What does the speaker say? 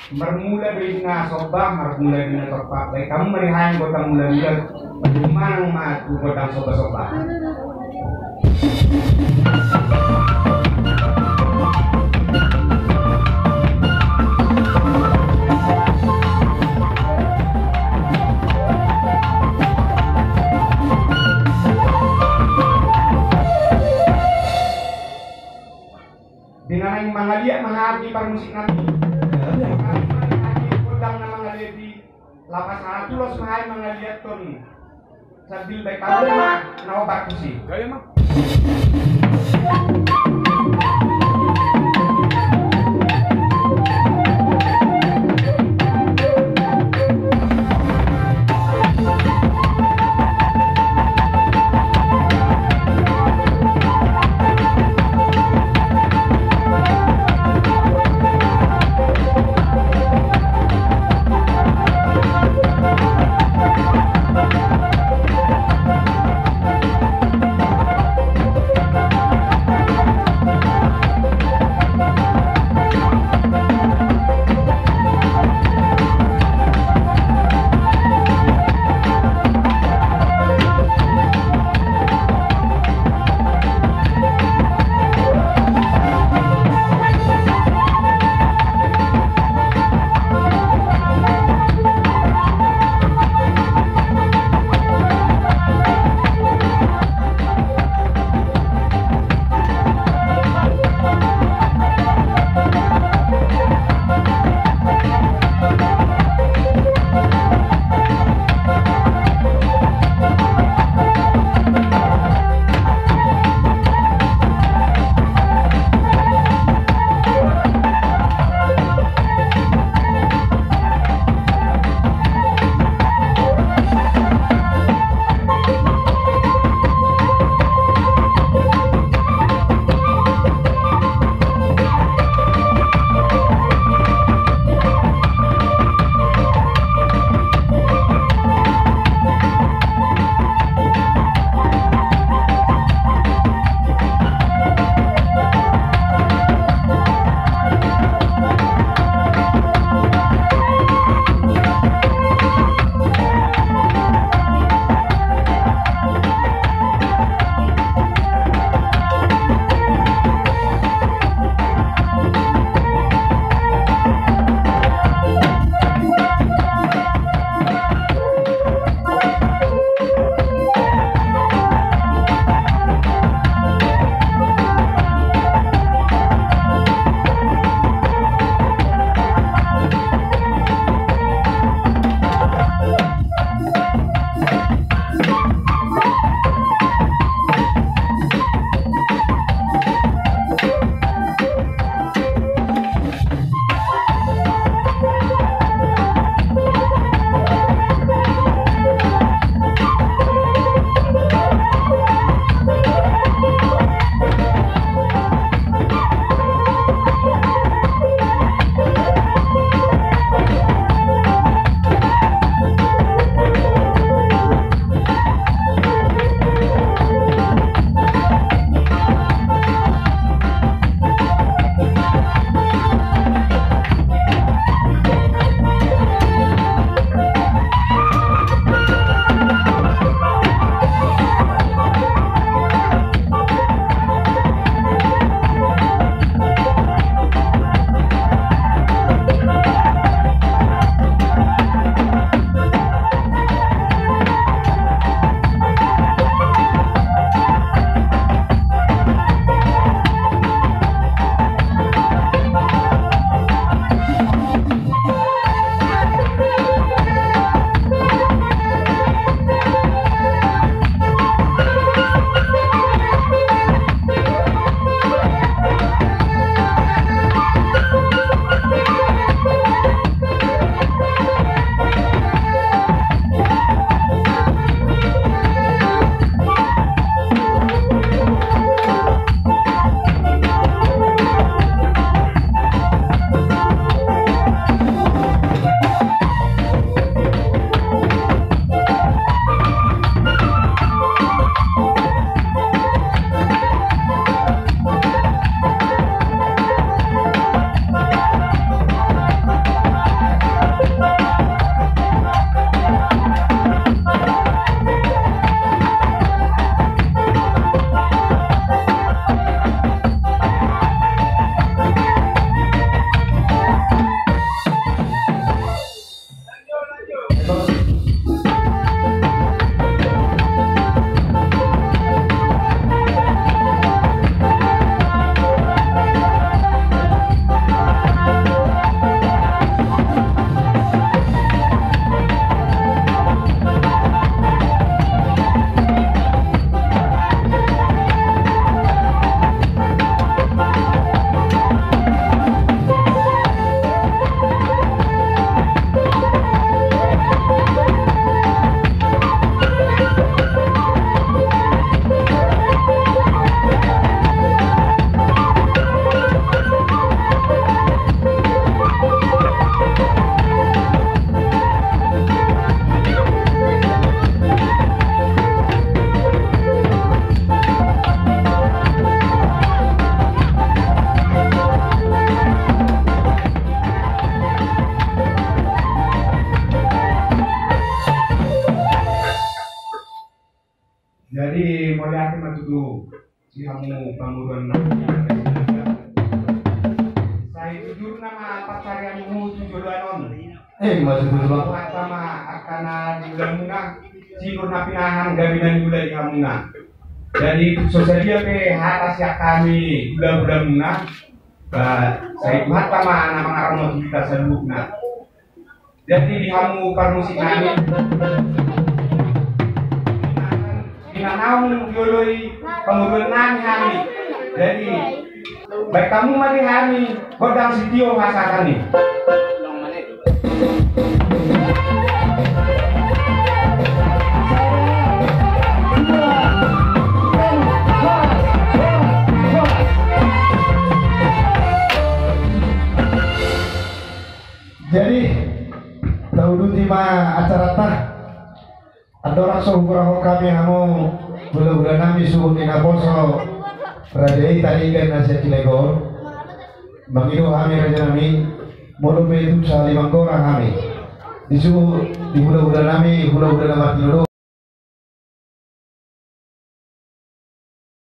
Bermula dari sobah, bermula dari topak. Baik kamu merihain kota mula-mula. Bagaimana matu kota sobah-sobah? Dengan yang mangaliak menghati permusik nanti. Kodang na mangaliak di lapas hatulos mahal mangaliak to ni. Sambil baik kamu mah naobat kusi. Gaya mah. melihat matu si kamu bangunan saya jujur nama pacaryanmu tujuan maksud itu bang? sama akan bulan muna sinur na pinahan gabinan gula di kamu na. Jadi sosial dia pe hatas ya kami bulan-bulan muna. Saya buat sama anak orang kita seluk na. Jadi di kamu permusik kami. Naung yoloi pengurunan kami. Jadi baik kamu mati kami godang sitio masa kami. Jadi tahu lima acara tah ada orang sohuraho kami kamu bulan-bulan kami suhu di Naposo Rajai tarikan nasi Cilegon Bangido kami raja kami mulu itu sa 5 orang kami disuruh di bulan-bulan kami bulan-bulan mati dulu